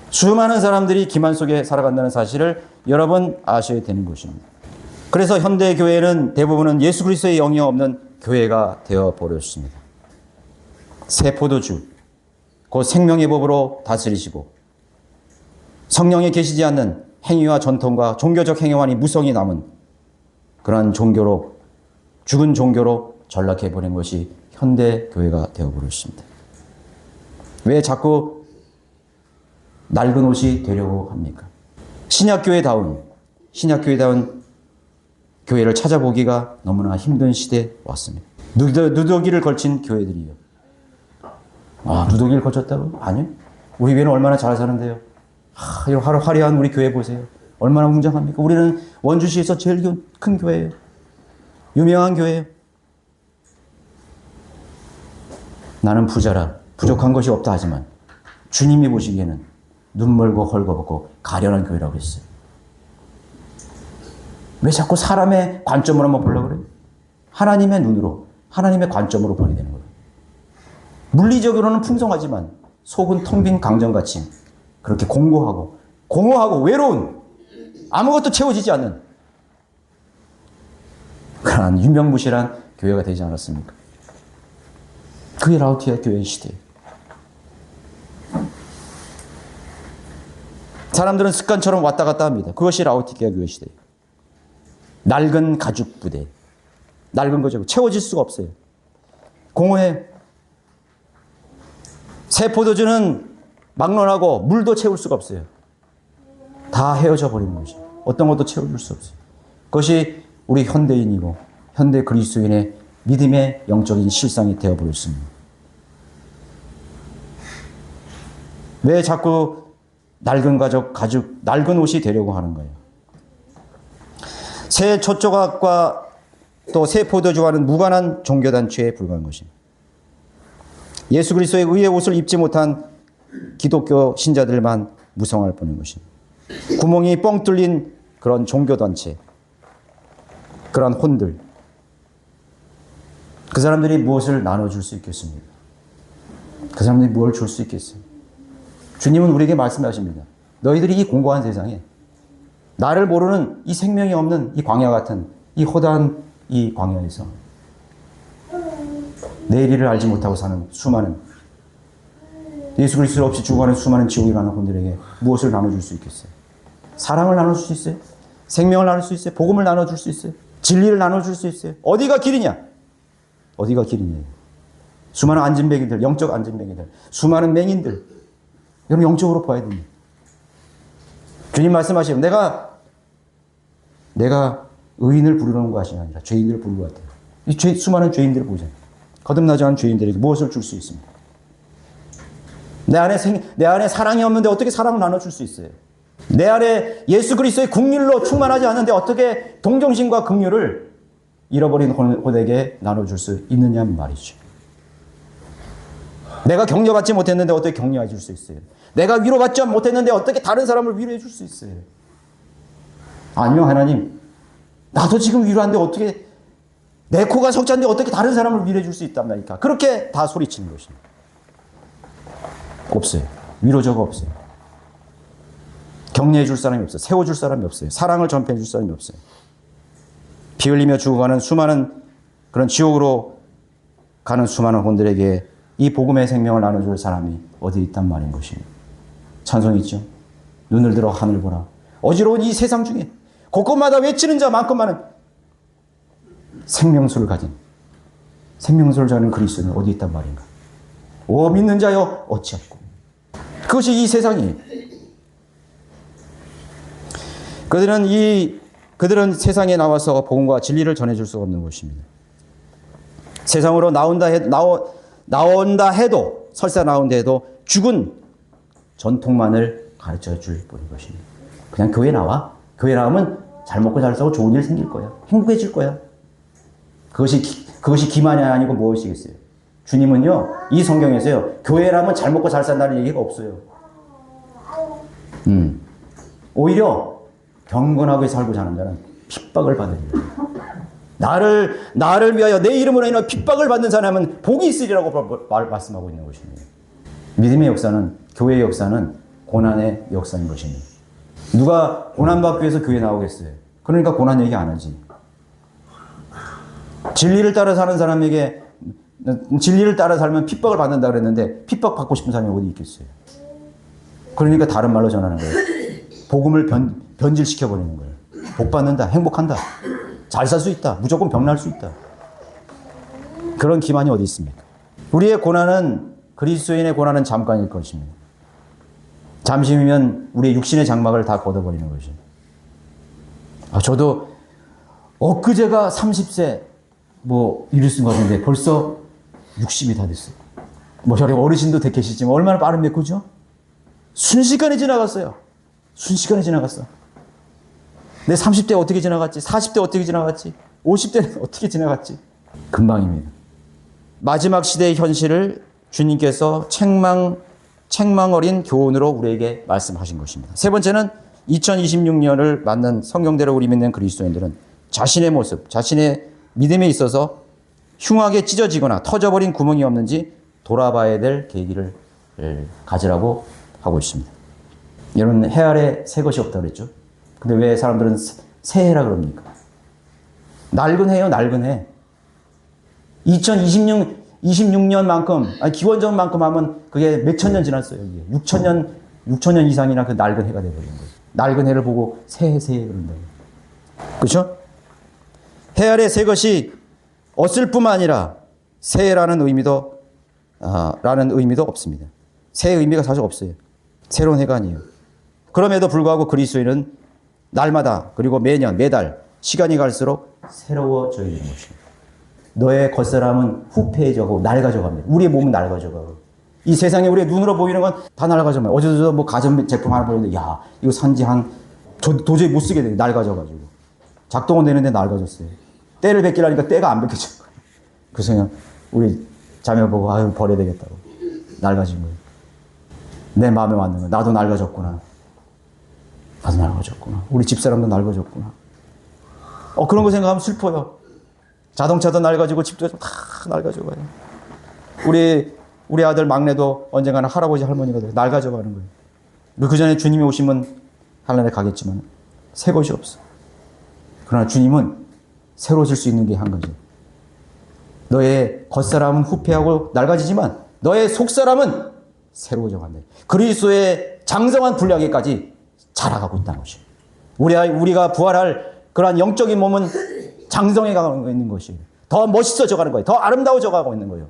수많은 사람들이 기만 속에 살아간다는 사실을 여러분 아셔야 되는 것입니다. 그래서 현대 교회는 대부분은 예수 그리스도의 영이 없는 교회가 되어 버렸습니다. 새 포도주, 곧 생명의 법으로 다스리시고 성령에 계시지 않는 행위와 전통과 종교적 행위만이 무성이 남은 그러한 종교로 죽은 종교로 전락해 버린 것이 현대 교회가 되어 버렸습니다. 왜 자꾸 낡은 옷이 되려고 합니까? 신약교회다운 교회를 찾아보기가 너무나 힘든 시대에 왔습니다. 누더기를 걸친 교회들이요. 누더기를 걸쳤다고? 아니요. 우리 교회는 얼마나 잘 사는데요. 이 화려한 우리 교회 보세요. 얼마나 웅장합니까? 우리는 원주시에서 제일 큰 교회예요. 유명한 교회예요. 나는 부자라 부족한 것이 없다 하지만 주님이 보시기에는 눈멀고 헐거벗고 가련한 교회라고 했어요. 왜 자꾸 사람의 관점으로만 보려고 그래요? 하나님의 눈으로, 하나님의 관점으로 보게 되는 거예요. 물리적으로는 풍성하지만 속은 텅 빈 강정같이 그렇게 공허하고 외로운 아무것도 채워지지 않는 그러한 유명무실한 교회가 되지 않았습니까? 그게 라우디게아 교회의 시대예요. 사람들은 습관처럼 왔다 갔다 합니다. 그것이 라우디게아 교회 시대예요. 낡은 가죽 부대. 낡은 거죠. 채워질 수가 없어요. 공허해. 새 포도주는 막론하고 물도 채울 수가 없어요. 다 헤어져 버리는 거죠. 어떤 것도 채워줄 수 없어요. 그것이 우리 현대인이고 현대 그리스도인의 믿음의 영적인 실상이 되어버렸습니다. 왜 자꾸 낡은 가죽, 낡은 옷이 되려고 하는 거예요? 새 촛조각과 또 새 포도주와는 무관한 종교단체에 불과한 것입니다. 예수 그리스도의 의의 옷을 입지 못한 기독교 신자들만 무성할 뿐인 것입니다. 구멍이 뻥 뚫린 그런 종교단체, 그런 혼들, 그 사람들이 무엇을 나눠줄 수 있겠습니까? 그 사람들이 무엇을 줄 수 있겠어요? 주님은 우리에게 말씀하십니다. 너희들이 이 공고한 세상에 나를 모르는 이 생명이 없는 이 광야 같은 이 허다한 이 광야에서 내일을 알지 못하고 사는 수많은 예수 그리스도 없이 죽어가는 수많은 지옥에 가는 혼들에게 무엇을 나눠줄 수 있겠어요? 사랑을 나눠줄 수 있어요? 생명을 나눌 수 있어요? 복음을 나눠줄 수 있어요? 진리를 나눠줄 수 있어요? 어디가 길이냐? 어디가 길이냐? 수많은 안진뱅이들, 영적 안진뱅이들, 수많은 맹인들, 여러분 영적으로 봐야 됩니다. 주님 말씀하시면 내가 의인을 부르는 것이 아니라 죄인들을 부르는 것 같아요. 이 수많은 죄인들을 보세요. 거듭나지 않은 죄인들에게 무엇을 줄 수 있습니까? 내 안에 사랑이 없는데 어떻게 사랑을 나눠줄 수 있어요? 내 안에 예수 그리스도의 긍휼로 충만하지 않는데 어떻게 동정심과 긍휼을 잃어버린 혼에게 나눠줄 수 있느냐 말이죠. 내가 격려받지 못했는데 어떻게 격려해 줄 수 있어요? 내가 위로받지 못했는데 어떻게 다른 사람을 위로해 줄 수 있어요? 아니요, 하나님. 나도 지금 위로하는데 어떻게, 내 코가 석자인데 어떻게 다른 사람을 위로해 줄 수 있단 말이니까. 그렇게 다 소리치는 것입니다. 없어요. 위로자가 없어요. 격려해 줄 사람이 없어요. 세워줄 사람이 없어요. 사랑을 전폐해 줄 사람이 없어요. 피 흘리며 죽어가는 수많은 그런 지옥으로 가는 수많은 혼들에게 이 복음의 생명을 나눠줄 사람이 어디 있단 말인 것입니다. 찬송이 있죠. 눈을 들어 하늘 보라. 어지러운 이 세상 중에 곳곳마다 외치는 자만큼만은 생명수를 가진, 생명수를 가진 그리스도는 어디 있단 말인가. 오 믿는 자여 어찌하고. 그것이 이 세상이에요. 그들은 세상에 나와서 복음과 진리를 전해줄 수가 없는 것입니다. 세상으로 나온다 해도 설사 나온다 해도 죽은 전통만을 가르쳐 줄 뿐인 것입니다. 그냥 교회 나와. 교회 나오면 잘 먹고 잘 살고 좋은 일 생길 거야. 행복해질 거야. 그것이 기만이 아니고 무엇이겠어요? 주님은요, 이 성경에서요, 교회 나오면 잘 먹고 잘 산다는 얘기가 없어요. 오히려 경건하게 살고 사는 자는 핍박을 받으리라. 나를 위하여 내 이름으로 인하여 핍박을 받는 사람은 복이 있으리라고 말씀하고 있는 것입니다. 믿음의 역사는, 교회의 역사는 고난의 역사인 것입니다. 누가 고난받기 위해서 교회 나오겠어요? 그러니까 고난 얘기 안 하지. 진리를 따라 사는 사람에게, 진리를 따라 살면 핍박을 받는다 그랬는데 핍박 받고 싶은 사람이 어디 있겠어요? 그러니까 다른 말로 전하는 거예요. 복음을 변질시켜버리는 거예요. 복 받는다, 행복한다, 잘 살 수 있다, 무조건 병날 수 있다. 그런 기만이 어디 있습니까? 우리의 고난은, 그리스도인의 고난은 잠깐일 것입니다. 잠시면 우리의 육신의 장막을 다 걷어버리는 것입니다. 저도 엊그제가 30세 이럴 것 같은데 벌써 60이 다 됐어요. 저희 어르신도 계시지만 얼마나 빠른데, 그죠? 순식간에 지나갔어요. 순식간에 지나갔어. 내 30대 어떻게 지나갔지? 40대 어떻게 지나갔지? 50대는 어떻게 지나갔지? 금방입니다. 마지막 시대의 현실을 주님께서 책망 어린 교훈으로 우리에게 말씀하신 것입니다. 세 번째는 2026년을 맞는 성경대로 우리 믿는 그리스도인들은 자신의 모습, 자신의 믿음에 있어서 흉하게 찢어지거나 터져버린 구멍이 없는지 돌아봐야 될 계기를 가지라고 하고 있습니다. 여러분, 해 아래 새 것이 없다고 그랬죠? 근데 왜 사람들은 새해라 그럽니까? 낡은 해요, 낡은 해. 2026년만큼, 아니, 기원전만큼 하면 그게 몇천 년 지났어요, 이게. 6천년 이상이나 그 낡은 해가 되어버린 거예요. 낡은 해를 보고 새해 그런다고. 그렇죠? 해 아래 새 것이 없을 뿐만 아니라 새해라는 의미도 없습니다. 새의 의미가 사실 없어요. 새로운 해가 아니에요. 그럼에도 불구하고 그리스도인은 날마다 그리고 매년 매달 시간이 갈수록 새로워져야 되는 것입니다. 너의 겉사람은 후패해져가고 낡아져갑니다. 우리의 몸은 낡아져가고. 이 세상에 우리의 눈으로 보이는 건 다 낡아져가요. 어제도 가전제품 하나 보였는데, 이거 산지 도저히 못 쓰게 돼. 낡아져가지고. 작동은 되는데 낡아졌어요. 때를 벗기려니까 때가 안 벗겨진 거예요. 그래서 그냥 우리 자매 보고, 버려야 되겠다고. 낡아진 거예요. 내 마음에 맞는 거예요. 나도 낡아졌구나. 나도 낡아졌구나. 우리 집사람도 낡아졌구나. 그런 거 생각하면 슬퍼요. 자동차도 낡아지고 집도 다 낡아져가요. 우리 아들 막내도 언젠가는 할아버지 할머니가 돼요. 낡아져가는 거예요. 그 전에 주님이 오시면 하늘에 가겠지만 새 것이 없어. 그러나 주님은 새로워질 수 있는 게 한 가지. 너의 겉사람은 후패하고 낡아지지만 너의 속사람은 새로워져 간다. 그리스도의 장성한 분량에까지 자라가고 있다는 것이에요. 우리가 부활할 그러한 영적인 몸은 장성해 가고 있는 것이에요. 더 멋있어져 가는 거예요. 더 아름다워져 가고 있는 거예요.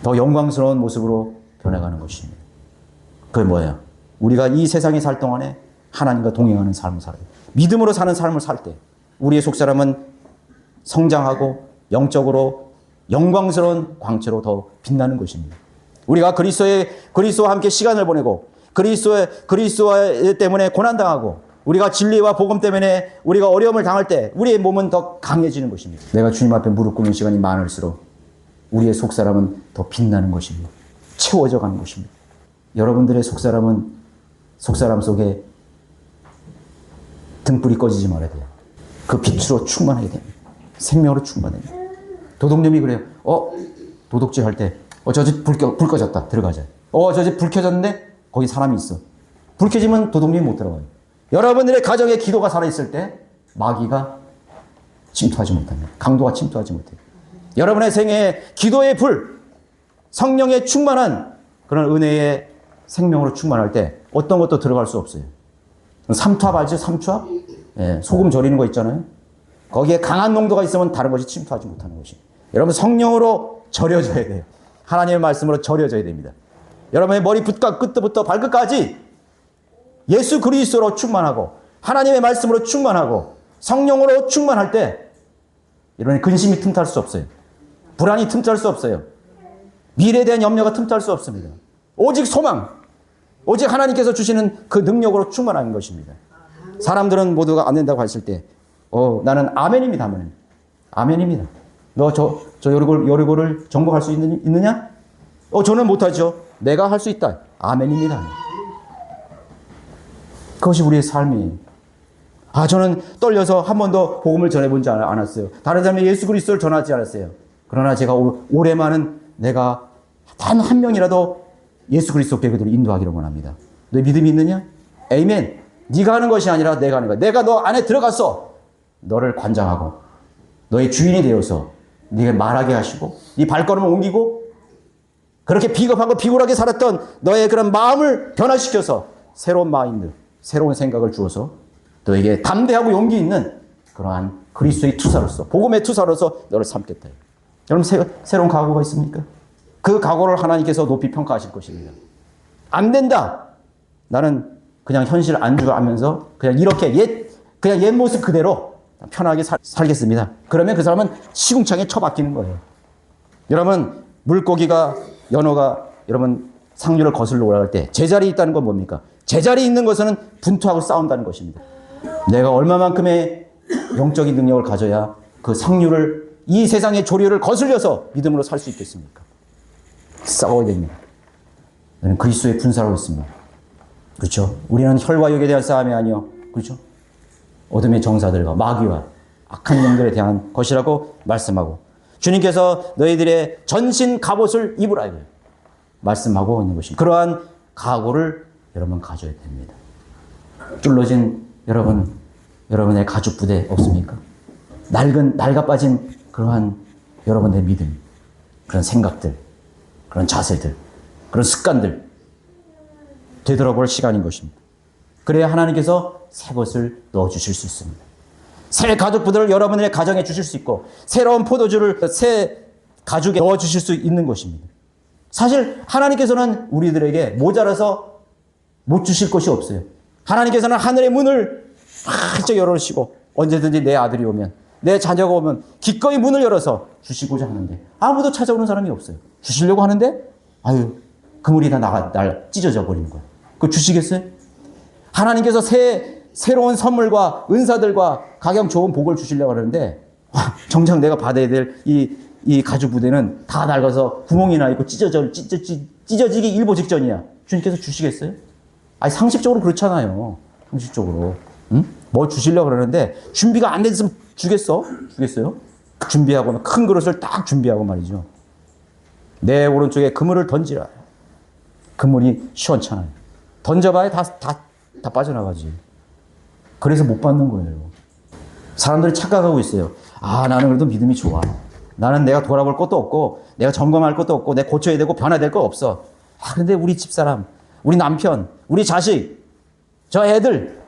더 영광스러운 모습으로 변해가는 것입니다. 그게 뭐예요? 우리가 이 세상에 살 동안에 하나님과 동행하는 삶을 살아요. 믿음으로 사는 삶을 살 때 우리의 속사람은 성장하고 영적으로 영광스러운 광채로 더 빛나는 것입니다. 우리가 그리스도와 함께 시간을 보내고 그리스도 때문에 고난당하고 우리가 진리와 복음 때문에 우리가 어려움을 당할 때 우리의 몸은 더 강해지는 것입니다. 내가 주님 앞에 무릎 꿇는 시간이 많을수록 우리의 속사람은 더 빛나는 것입니다. 채워져 가는 것입니다. 여러분들의 속사람 속에 등불이 꺼지지 말아야 돼요. 그 빛으로 충만하게 됩니다. 생명으로 충만해요. 도둑놈이 그래요. 도둑질 할 때, 저 집 불 꺼졌다. 들어가자. 저 집 불 켜졌는데 거기 사람이 있어. 불 켜지면 도둑놈이 못 들어가요. 여러분들의 가정에 기도가 살아있을 때 마귀가 침투하지 못합니다. 강도가 침투하지 못해요. 여러분의 생애에 기도의 불, 성령의 충만한 그런 은혜의 생명으로 충만할 때 어떤 것도 들어갈 수 없어요. 삼투압 알죠? 삼투압? 예, 소금 절이는 거 있잖아요. 거기에 강한 농도가 있으면 다른 것이 침투하지 못하는 것이. 여러분 성령으로 절여져야 돼요. 하나님의 말씀으로 절여져야 됩니다. 여러분의 머리끝과 끝부터 발끝까지 예수 그리스도로 충만하고 하나님의 말씀으로 충만하고 성령으로 충만할 때 이런 근심이 틈탈 수 없어요. 불안이 틈탈 수 없어요. 미래에 대한 염려가 틈탈 수 없습니다. 오직 소망, 오직 하나님께서 주시는 그 능력으로 충만한 것입니다. 사람들은 모두가 안 된다고 했을 때 나는 아멘입니다. 아멘입니다. 너 저 여리고를 정복할 수 있느냐? 저는 못하죠. 내가 할 수 있다. 아멘입니다. 그것이 우리의 삶이에요. 저는 떨려서 한 번도 복음을 전해본지 않았어요. 다른 사람이 예수 그리스도를 전하지 않았어요. 그러나 제가 올해만은 내가 단 한 명이라도 예수 그리스도께 그들을 인도하기를 원합니다. 너 믿음이 있느냐? 에이멘. 네가 하는 것이 아니라 내가 하는 거야. 내가 너 안에 들어가서 너를 관장하고 너의 주인이 되어서 네가 말하게 하시고 네 발걸음을 옮기고 그렇게 비겁하고 비굴하게 살았던 너의 그런 마음을 변화시켜서 새로운 마인드, 새로운 생각을 주어서 너에게 담대하고 용기 있는 그러한 그리스도의 투사로서 복음의 투사로서 너를 삼겠다. 여러분 새로운 각오가 있습니까? 그 각오를 하나님께서 높이 평가하실 것입니다. 안 된다. 나는 그냥 현실 안주하면서 그냥 이렇게 그냥 옛 모습 그대로 편하게 살겠습니다. 그러면 그 사람은 시궁창에 처박히는 거예요. 여러분 물고기가 연어가 여러분 상류를 거슬러 올라갈 때 제자리에 있다는 건 뭡니까? 제자리에 있는 것은 분투하고 싸운다는 것입니다. 내가 얼마만큼의 영적인 능력을 가져야 그 상류를 이 세상의 조류를 거슬려서 믿음으로 살 수 있겠습니까? 싸워야 됩니다. 저는 그리스도의 군사로 있습니다. 그렇죠? 우리는 혈과 육에 대한 싸움이 아니요. 그렇죠? 어둠의 정사들과 마귀와 악한 영들에 대한 것이라고 말씀하고 주님께서 너희들의 전신 갑옷을 입으라 이거예요. 말씀하고 있는 것입니다. 그러한 각오를 여러분 가져야 됩니다. 뚫러진 여러분의 가죽 부대 없습니까? 낡아 빠진 그러한 여러분의 믿음, 그런 생각들, 그런 자세들, 그런 습관들 되돌아볼 시간인 것입니다. 그래야 하나님께서 새 것을 넣어주실 수 있습니다. 새 가죽 부대를 여러분의 가정에 주실 수 있고 새로운 포도주를 새 가죽에 넣어주실 수 있는 것입니다. 사실 하나님께서는 우리들에게 모자라서 못 주실 것이 없어요. 하나님께서는 하늘의 문을 활짝 열어주시고 언제든지 내 아들이 오면 내 자녀가 오면 기꺼이 문을 열어서 주시고자 하는데 아무도 찾아오는 사람이 없어요. 주시려고 하는데 그물이 다 날 찢어져 버리는 거예요. 그거 주시겠어요? 하나님께서 새로운 선물과 은사들과 각양 좋은 복을 주시려고 하는데 정작 내가 받아야 될 이 가죽 부대는 다 낡아서 구멍이 나 있고 찢어지기 일보 직전이야. 주님께서 주시겠어요? 상식적으로 그렇잖아요. 상식적으로. 응? 뭐 주시려고 그러는데 준비가 안 됐으면 주겠어요? 준비하고는 큰 그릇을 딱 준비하고 말이죠. 내 오른쪽에 그물을 던지라. 그물이 시원찮아요. 던져봐야 다 빠져나가지. 그래서 못 받는 거예요. 사람들이 착각하고 있어요. 나는 그래도 믿음이 좋아. 나는 내가 돌아볼 것도 없고 내가 점검할 것도 없고 내가 고쳐야 되고 변화될 거 없어. 근데 우리 집사람, 우리 남편, 우리 자식, 저 애들,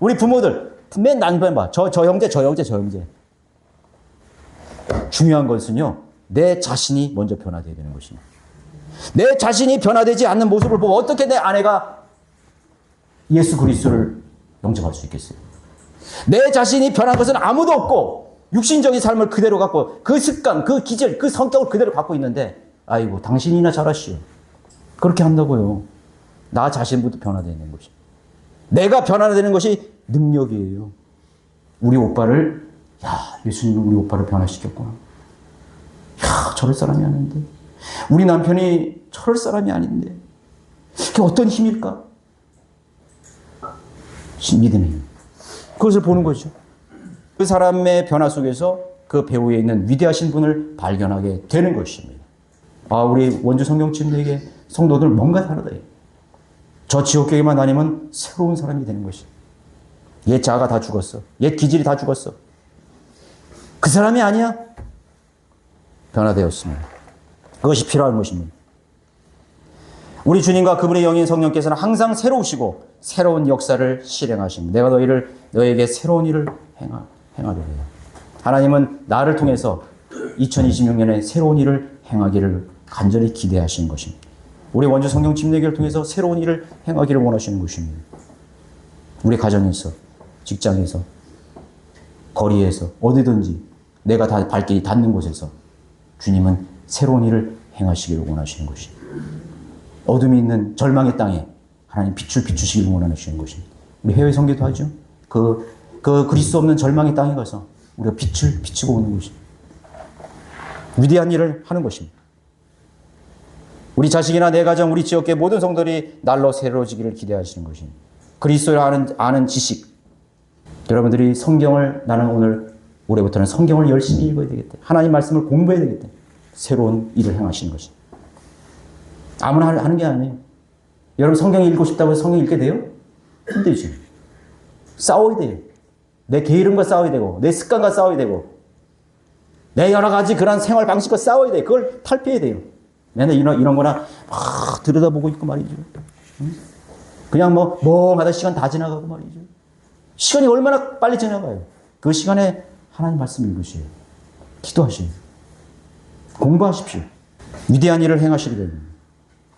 우리 부모들 맨 남편 봐. 저 형제. 중요한 것은요. 내 자신이 먼저 변화되어야 되는 것입니다. 내 자신이 변화되지 않는 모습을 보고 어떻게 내 아내가 예수 그리스도를 영접할 수 있겠어요? 내 자신이 변한 것은 아무도 없고 육신적인 삶을 그대로 갖고 그 습관, 그 기질, 그 성격을 그대로 갖고 있는데 당신이나 잘하시오. 그렇게 한다고요. 나 자신부터 변화되는 것이. 내가 변화되는 것이 능력이에요. 우리 오빠를 예수님은 우리 오빠를 변화시켰구나. 저럴 사람이 아닌데. 우리 남편이 저럴 사람이 아닌데. 그게 어떤 힘일까? 믿음의 힘. 그것을 보는 거죠. 그 사람의 변화 속에서 그 배후에 있는 위대하신 분을 발견하게 되는 것입니다. 아, 우리 원주 성경침례에게 성도들 뭔가 다르다. 저 지옥교회만 다니면 새로운 사람이 되는 것이다. 옛 자아가 다 죽었어. 옛 기질이 다 죽었어. 그 사람이 아니야. 변화되었습니다. 그것이 필요한 것입니다. 우리 주님과 그분의 영인 성령께서는 항상 새로우시고 새로운 역사를 실행하십니다. 내가 너에게 새로운 일을 행하려고 해요. 하나님은 나를 통해서 2026년에 새로운 일을 행하기를 간절히 기대하시는 것입니다. 우리 원주 성경 침례교를 통해서 새로운 일을 행하기를 원하시는 것입니다. 우리 가정에서, 직장에서, 거리에서, 어디든지 내가 다 발길이 닿는 곳에서 주님은 새로운 일을 행하시기를 원하시는 것입니다. 어둠이 있는 절망의 땅에 하나님 빛을 비추시기를 원하시는 것입니다. 우리 해외 선교도 하죠. 그 그리스도 없는 절망의 땅에 가서 우리가 빛을 비추고 오는 것입니다. 위대한 일을 하는 것입니다. 우리 자식이나 내 가정, 우리 지역의 모든 성도들이 날로 새로워지기를 기대하시는 것입니다. 그리스도를 아는 지식. 여러분들이 성경을 나는 올해부터는 성경을 열심히 읽어야 되겠다. 하나님 말씀을 공부해야 되겠다. 새로운 일을 행하시는 것입니다. 아무나 하는 게 아니에요. 여러분 성경 읽고 싶다고 해서 성경 읽게 돼요? 힘들지. 싸워야 돼요. 내 게으름과 싸워야 되고 내 습관과 싸워야 되고 내 여러 가지 그런 생활 방식과 싸워야 돼요. 그걸 탈피해야 돼요. 맨날 이런 거나 막 들여다보고 있고 말이죠. 그냥 멍하다 시간 다 지나가고 말이죠. 시간이 얼마나 빨리 지나가요. 그 시간에 하나님 말씀 읽으세요. 기도하세요. 공부하십시오. 위대한 일을 행하시리라.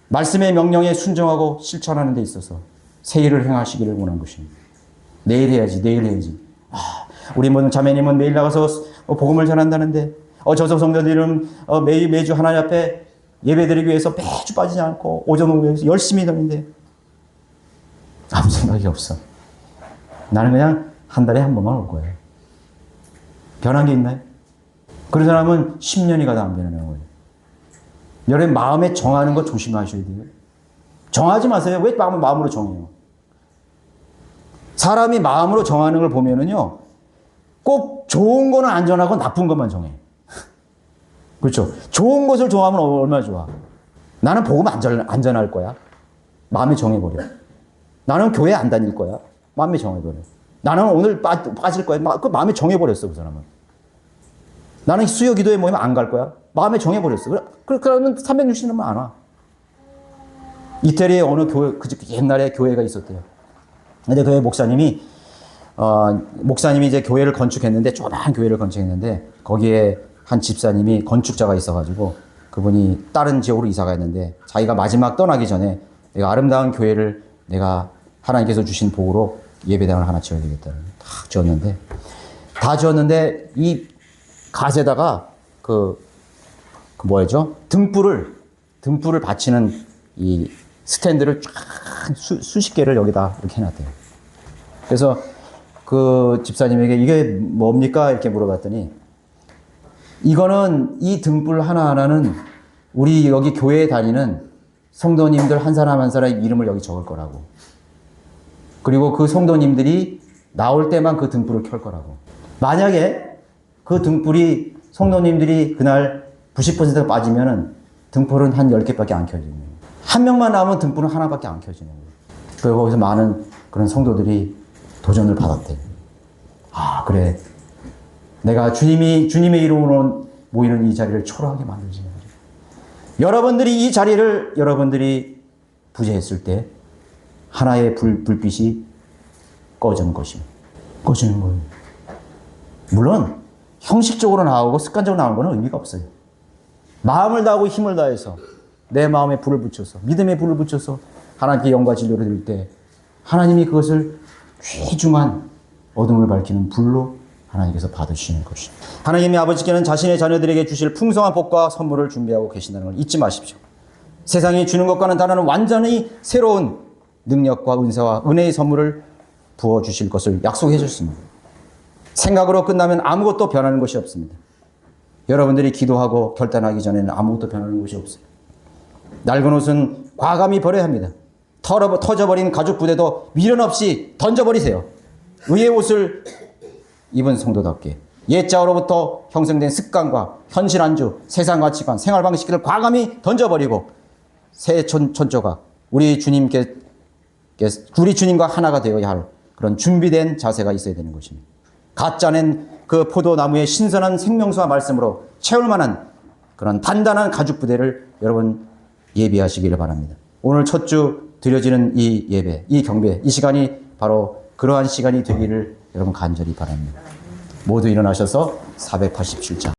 말씀의 명령에 순종하고 실천하는 데 있어서 새 일을 행하시기를 원하는 것입니다. 내일 해야지. 우리 모든 자매님은 매일 나가서 복음을 전한다는데 저서 성도들은 매주 하나님 앞에 예배드리기 위해서 매주 빠지지 않고 오전 오후에서 열심히 하는데 아무 생각이 없어. 나는 그냥 한 달에 한 번만 올 거예요. 변한 게 있나요? 그런 사람은 10년이 가도 안 변하는 거예요. 여러분 마음에 정하는 거 조심하셔야 돼요. 정하지 마세요. 왜 마음으로 정해요? 사람이 마음으로 정하는 걸 보면은요, 꼭 좋은 거는 안 정하고 나쁜 것만 정해. 그렇죠? 좋은 것을 정하면 얼마나 좋아. 나는 복음 안 전할 거야. 마음에 정해버려. 나는 교회 안 다닐 거야. 마음에 정해버려. 나는 오늘 빠질 거야. 그 마음에 정해버렸어, 그 사람은. 나는 수요 기도에 모이면 안 갈 거야. 마음에 정해버렸어. 그러면 360년만 안 와. 이태리에 어느 교회, 옛날에 교회가 있었대요. 근데 그 목사님이 이제 교회를 건축했는데, 조그마한 교회를 건축했는데, 거기에 한 집사님이 건축자가 있어가지고, 그분이 다른 지역으로 이사가 있는데, 자기가 마지막 떠나기 전에, 내가 아름다운 교회를 내가 하나님께서 주신 복으로 예배당을 하나 지어야 되겠다. 다 지었는데, 이 갓에다가 등불을 받치는 이 스탠드를 쫙 수십 개를 여기다 이렇게 해놨대요. 그래서 그 집사님에게 이게 뭡니까? 이렇게 물어봤더니 이거는 이 등불 하나하나는 우리 여기 교회에 다니는 성도님들 한 사람 한 사람의 이름을 여기 적을 거라고. 그리고 그 성도님들이 나올 때만 그 등불을 켤 거라고. 만약에 그 등불이 성도님들이 그날 90%가 빠지면은 등불은 한 10개밖에 안 켜지는 거예요. 한 명만 나오면 등불은 하나밖에 안 켜지는 거예요. 그리고 거기서 많은 그런 성도들이 도전을 받았대. 아, 그래. 내가 주님의 이름으로 모이는 이 자리를 초라하게 만들지. 여러분들이 이 자리를 여러분들이 부재했을 때 하나의 불빛이 꺼지는 것입니다. 꺼지는 거예요. 물론 형식적으로 나오고 습관적으로 나오는 건 의미가 없어요. 마음을 다하고 힘을 다해서 내 마음에 불을 붙여서 믿음에 불을 붙여서 하나님께 영과 진리를 드릴 때 하나님이 그것을 귀중한 어둠을 밝히는 불로 하나님께서 받으시는 것입니다. 하나님이 아버지께는 자신의 자녀들에게 주실 풍성한 복과 선물을 준비하고 계신다는 걸 잊지 마십시오. 세상이 주는 것과는 다른 완전히 새로운 능력과 은사와 은혜의 선물을 부어주실 것을 약속해 주셨습니다. 생각으로 끝나면 아무것도 변하는 것이 없습니다. 여러분들이 기도하고 결단하기 전에는 아무것도 변하는 것이 없어요. 낡은 옷은 과감히 버려야 합니다. 터져버린 가죽 부대도 미련 없이 던져버리세요. 의의 옷을 입은 성도답게 옛자로부터 형성된 습관과 현실 안주, 세상 가치관, 생활 방식을 과감히 던져버리고 새 천조각, 우리 주님과 하나가 되어야 할 그런 준비된 자세가 있어야 되는 것입니다. 가짜낸 그 포도나무의 신선한 생명수와 말씀으로 채울 만한 그런 단단한 가죽 부대를 여러분 예비하시기를 바랍니다. 오늘 첫 주 드려지는 이 예배, 이 경배, 이 시간이 바로 그러한 시간이 되기를 여러분 간절히 바랍니다. 모두 일어나셔서 487장.